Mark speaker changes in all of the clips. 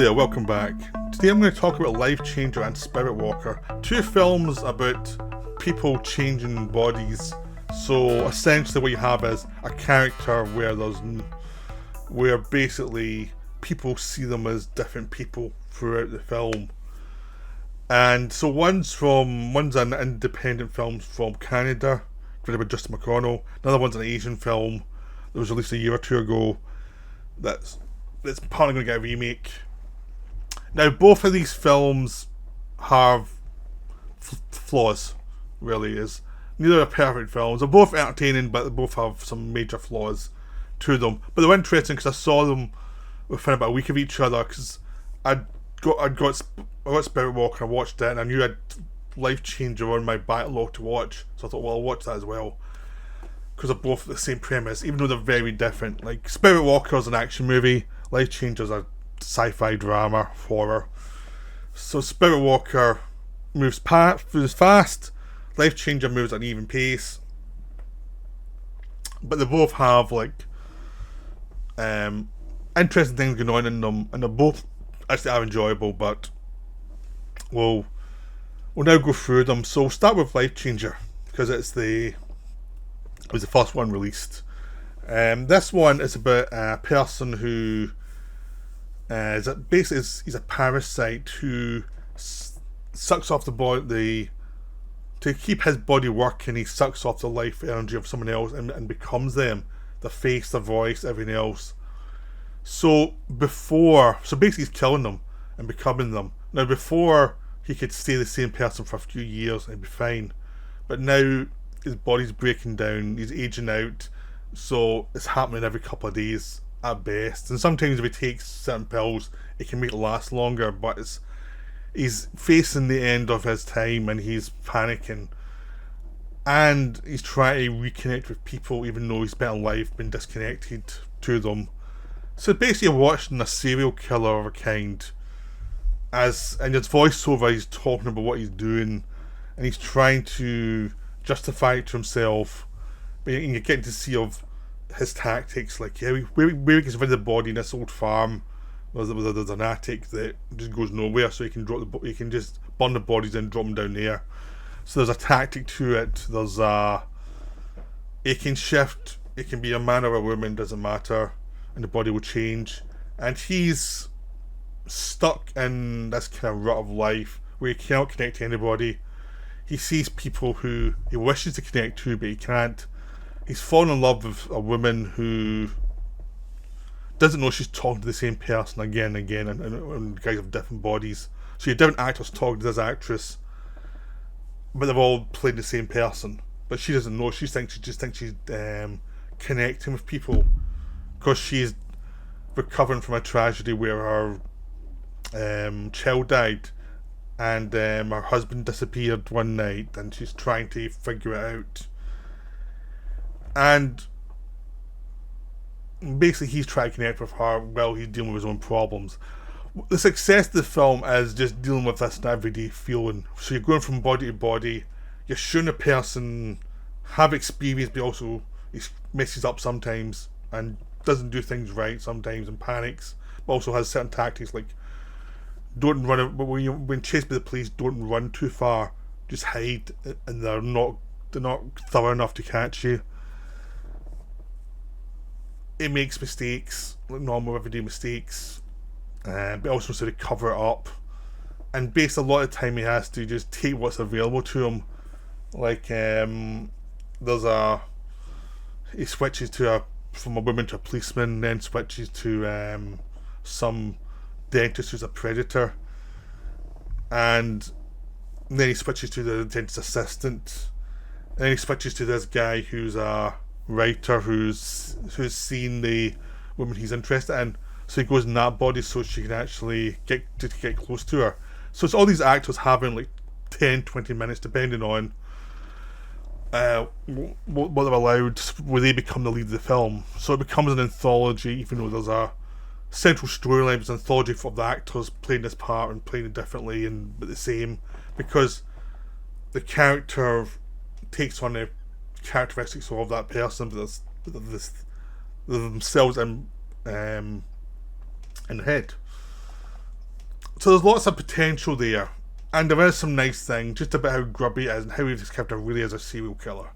Speaker 1: there, welcome back. Today I'm going to talk about Lifechanger and Spiritwalker, two films about people changing bodies. So essentially what you have is a character where basically people see them as different people throughout the film. And so one's an independent film from Canada, written by Justin McConnell. Another one's an Asian film that was released a year or two ago that's probably going to get a remake. Now, both of these films have flaws, really is. Neither are perfect films. They're both entertaining, but they both have some major flaws to them. But they were interesting because I saw them within about a week of each other, because I got Spiritwalker, I watched it, and I knew I had Lifechanger on my backlog to watch, so I thought, well, I'll watch that as well, because they're both the same premise, even though they're very different. Like, Spiritwalker is an action movie, Lifechanger is a sci-fi drama, horror. So Spiritwalker moves fast, Lifechanger moves at an even pace, but they both have interesting things going on in them, and they're both actually are enjoyable, but we'll now go through them. So we'll start with Lifechanger, because it was the first one released. This one is about a person who he's a parasite who sucks off the body to keep his body working. He sucks off the life energy of someone else and becomes them, the face, the voice, everything else. So basically he's killing them and becoming them. Now, before, he could stay the same person for a few years and be fine, but now his body's breaking down, he's aging out, so it's happening every couple of days at best. And sometimes if he takes certain pills, it can make it last longer, but he's facing the end of his time and he's panicking, and he's trying to reconnect with people even though he's spent a life been disconnected to them. So basically you're watching a serial killer of a kind, and his voiceover, he's talking about what he's doing and he's trying to justify it to himself, but you're getting to see of his tactics, like where he gets rid of the body in this old farm. There's an attic that just goes nowhere, so he can just burn the bodies and drop them down there. So there's a tactic to it. It can shift, it can be a man or a woman, doesn't matter, and the body will change. And he's stuck in this kind of rut of life where he cannot connect to anybody. He sees people who he wishes to connect to, but he can't. He's fallen in love with a woman who doesn't know she's talking to the same person again and again, and guys have different bodies. So you have different actors talking to this actress, but they've all played the same person. But she doesn't know. She just thinks she's connecting with people, because she's recovering from a tragedy where her child died, and her husband disappeared one night, and she's trying to figure it out. And basically he's trying to connect with her while he's dealing with his own problems. The success of the film is just dealing with this everyday feeling. So you're going from body to body, you're showing a person have experience, but also he messes up sometimes and doesn't do things right sometimes and panics, but also has certain tactics like don't run when chased by the police, don't run too far, just hide, and they're not thorough enough to catch you. It makes mistakes, like normal everyday mistakes, but also sort of cover it up. And based a lot of time he has to just take what's available to him. Like he switches from a woman to a policeman, then switches to some dentist who's a predator, and then he switches to the dentist assistant, and then he switches to this guy who's a writer who's seen the woman he's interested in, so he goes in that body so she can actually get close to her. So it's all these actors having like 10-20 minutes depending on what they're allowed, where they become the lead of the film. So it becomes an anthology, even though there's a central storyline. It's an anthology for the actors playing this part and playing it differently but the same, because the character takes on the characteristics of that person, but themselves in the head. So there's lots of potential there, and there is some nice things just about how grubby it is and how this character really is a serial killer,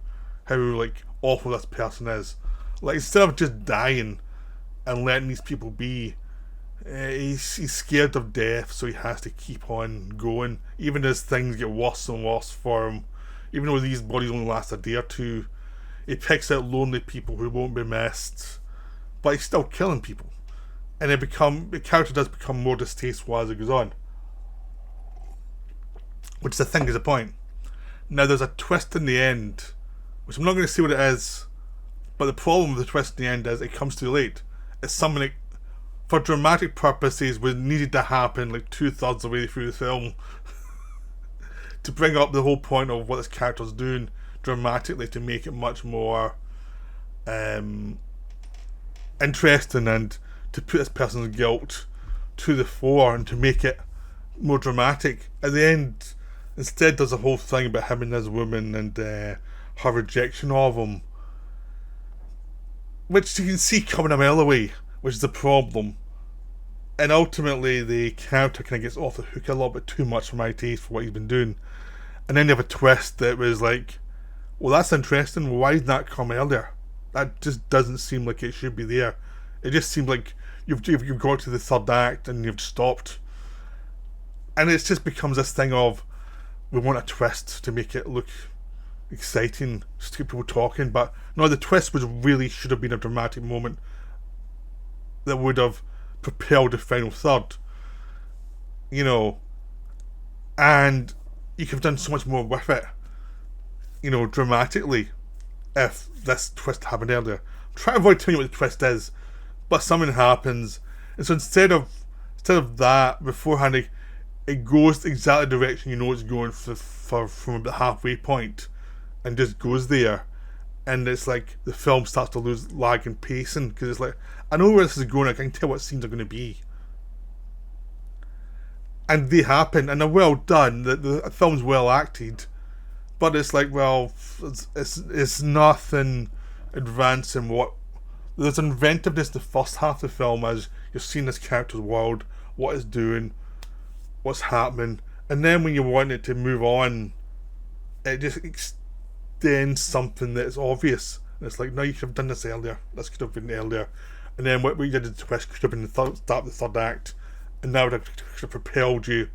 Speaker 1: how like awful this person is. Like instead of just dying and letting these people be, he's scared of death, so he has to keep on going, even as things get worse and worse for him. Even though these bodies only last a day or two, he picks out lonely people who won't be missed, but he's still killing people. And the character does become more distasteful as it goes on. Which I think is the point. Now there's a twist in the end, which I'm not going to say what it is, but the problem with the twist in the end is it comes too late. It's something that, for dramatic purposes, was needed to happen like 2/3 of the way through the film to bring up the whole point of what this character's doing dramatically, to make it much more interesting and to put this person's guilt to the fore and to make it more dramatic. At the end, instead, there's a whole thing about him and his woman and her rejection of him, which you can see coming a mile away, which is the problem. And ultimately, the character kind of gets off the hook a little bit too much for my taste for what he's been doing. And then you have a twist that was like, well, that's interesting. Why didn't that come earlier? That just doesn't seem like it should be there. It just seems like you've got to the third act and you've stopped. And it just becomes this thing of, we want a twist to make it look exciting, just to get people talking. But no, the twist should have been a dramatic moment that would have propelled the final third. You know, and you could have done so much more with it, you know, dramatically, if this twist happened earlier. I'm trying to avoid telling you what the twist is, but something happens, and so instead of that beforehand, it goes exactly the direction you know it's going from about the halfway point, and just goes there, and it's like the film starts to lose lag and pacing, because it's like, I know where this is going, I can tell what scenes are going to be, and they happen, and they're well done. The film's well acted, but it's like, well, it's nothing advancing. What there's inventiveness in the first half of the film as you're seeing this character's world, what it's doing, what's happening, and then when you want it to move on, it just extends something that's obvious. And it's like, no, you could have done this earlier. This could have been earlier, and then what we did in the twist could have been the start of the third act. And now it could have propelled you.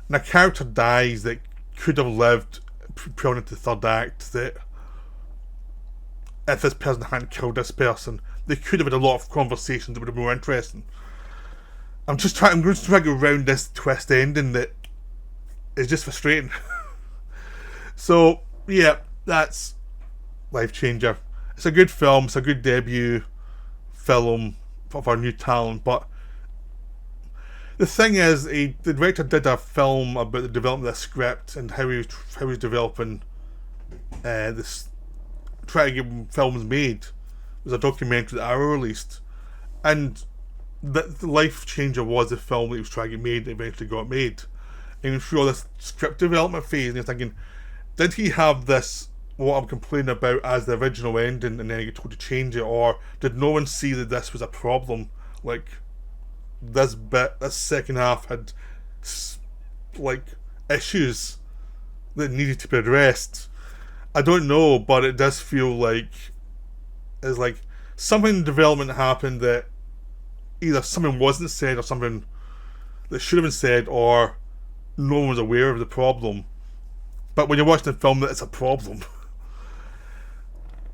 Speaker 1: And a character dies that could have lived, propelled into the third act, that if this person hadn't killed this person, they could have had a lot of conversations that would have been more interesting. I'm just trying to get around this twist ending that is just frustrating. So, yeah, that's Lifechanger. It's a good film, it's a good debut film of our new talent, but the thing is, the director did a film about the development of the script and how he was developing this, trying to get films made. It was a documentary that I released, and the Lifechanger was the film that he was trying to get made, and eventually got made. And through all this script development phase, and you're thinking, did he have this, what I'm complaining about, as the original ending, and then he got told to change it, or did no one see that this was a problem? Like, this second half had like issues that needed to be addressed. I don't know, but it does feel like it's like something in development happened that either something wasn't said or something that should have been said, or no one was aware of the problem. But when you're watching the film, that it's a problem.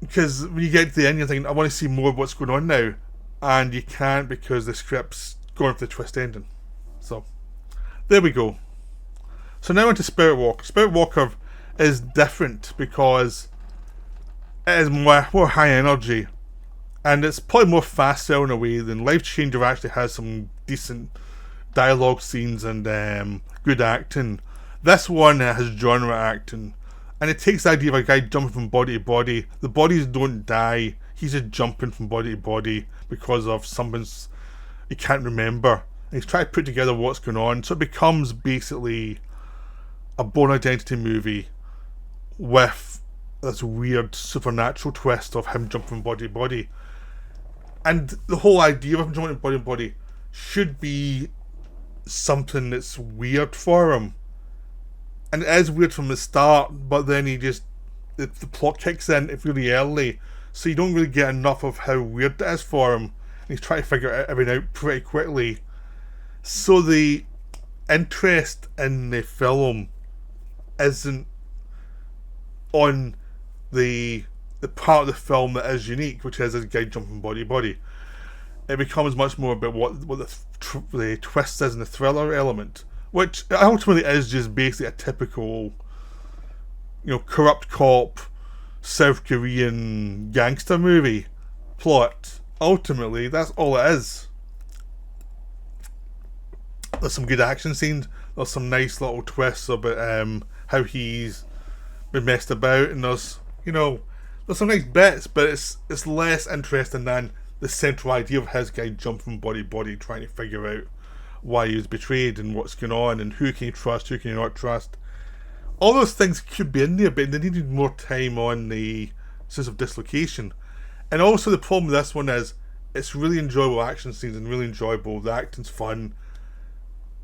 Speaker 1: Because when you get to the end, you're thinking, I want to see more of what's going on now, and you can't because the script's going for the twist ending. So there we go. So now into Spiritwalker. Spiritwalker is different because it is more high energy, and it's probably more fast in a way than Lifechanger. Actually has some decent dialogue scenes and good acting. This one has genre acting, and it takes the idea of a guy jumping from body to body. The bodies don't die, he's just jumping from body to body because of something's he can't remember, and he's trying to put together what's going on. So it becomes basically a Born Identity movie with this weird supernatural twist of him jumping from body to body. And the whole idea of him jumping from body to body should be something that's weird for him. And it is weird from the start, but then the plot kicks in really early, so you don't really get enough of how weird it is for him. And he's trying to figure everything out pretty quickly. So the interest in the film isn't on the part of the film that is unique, which is a guy jumping body to body. It becomes much more about what the twist is and the thriller element, which ultimately is just basically a typical, corrupt cop, South Korean gangster movie plot. Ultimately, that's all it is. There's some good action scenes. There's some nice little twists about how he's been messed about, and there's some nice bits, but it's less interesting than the central idea of his guy jumping from body to body, trying to figure out why he was betrayed and what's going on and who can you trust, who can you not trust. All those things could be in there, but they needed more time on the sense of dislocation. And also the problem with this one is it's really enjoyable action scenes and really enjoyable. The acting's fun,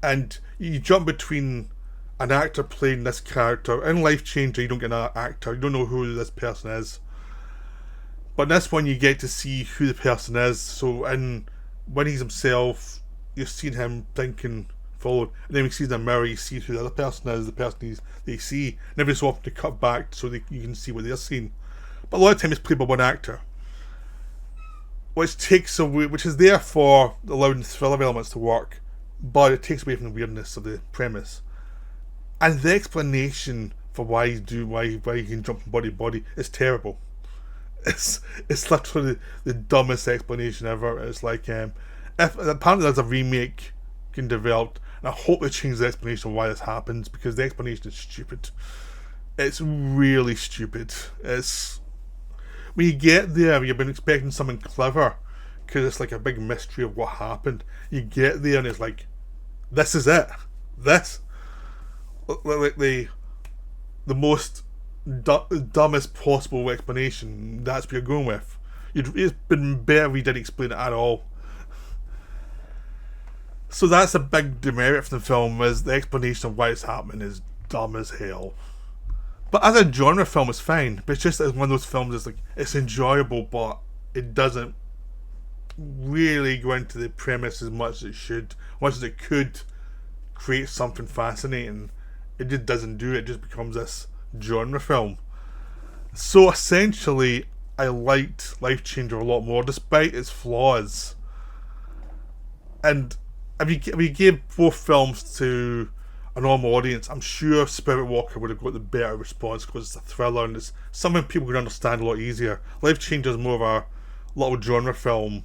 Speaker 1: and you jump between an actor playing this character. In Lifechanger, you don't get an actor, you don't know who this person is. But in this one, you get to see who the person is. So when he's himself, you're seeing him thinking forward, and then when he sees in the mirror, you see who the other person is, the person they see. And every so often to cut back so you can see what they're seeing. But a lot of time it's played by one actor, which is there for allowing the thriller elements to work, but it takes away from the weirdness of the premise. And the explanation for why he can jump from body to body is terrible. It's literally the dumbest explanation ever. It's like if apparently there's a remake getting developed, and I hope they change the explanation of why this happens, because the explanation is stupid. It's really stupid. It's when you get there, you've been expecting something clever because it's like a big mystery of what happened. You get there and it's like, this is it. This like the most dumbest possible explanation. That's what you're going with. It's been better if you didn't explain it at all. So that's a big demerit from the film, is the explanation of why it's happening is dumb as hell. But as a genre film, it's fine. But it's just as one of those films that's like, it's enjoyable, but it doesn't really go into the premise as much as it should, much as it could create something fascinating. It just doesn't do it. It just becomes this genre film. So essentially, I liked Lifechanger a lot more, despite its flaws. And if you gave both films to a normal audience, I'm sure Spiritwalker would have got the better response, because it's a thriller and it's something people can understand a lot easier. Lifechanger is more of a little genre film.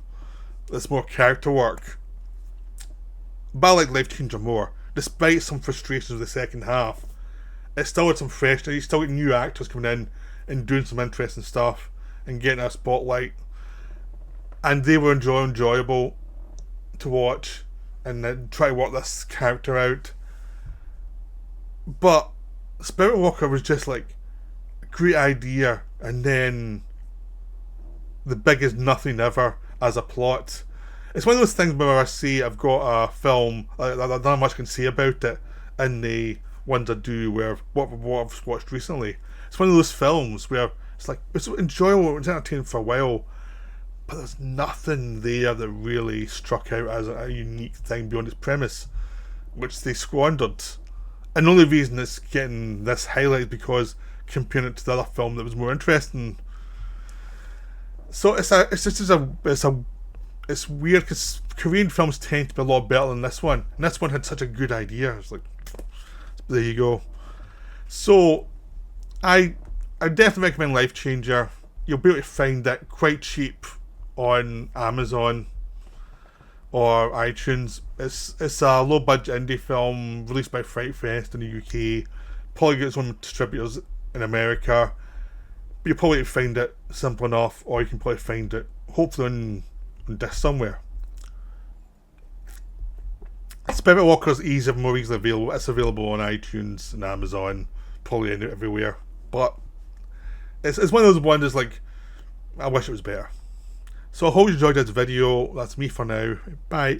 Speaker 1: It's more character work. But I like Lifechanger more, despite some frustrations with the second half. It still had some freshness. You still get new actors coming in and doing some interesting stuff and getting a spotlight, and they were enjoyable to watch and then try to work this character out. But Spiritwalker was just like a great idea, and then the biggest nothing ever as a plot. It's one of those things where I see I've got a film, I don't know much I can say about it in the ones I do, where what I've watched recently. It's one of those films where it's like, it's enjoyable, it's entertaining for a while, but there's nothing there that really struck out as a unique thing beyond its premise, which they squandered. And the only reason it's getting this highlight is because comparing it to the other film that was more interesting. So it's weird, because Korean films tend to be a lot better than this one, and this one had such a good idea. It's like, there you go. So I definitely recommend Lifechanger. You'll be able to find it quite cheap on Amazon or iTunes. It's a low budget indie film released by Fright Fest in the UK. Probably gets on distributors in America. But you'll probably find it simple enough, or you can probably find it hopefully on disc somewhere. Spiritwalker is more easily available. It's available on iTunes and Amazon, probably everywhere. But it's one of those ones that's like, I wish it was better. So I hope you enjoyed this video. That's me for now. Bye.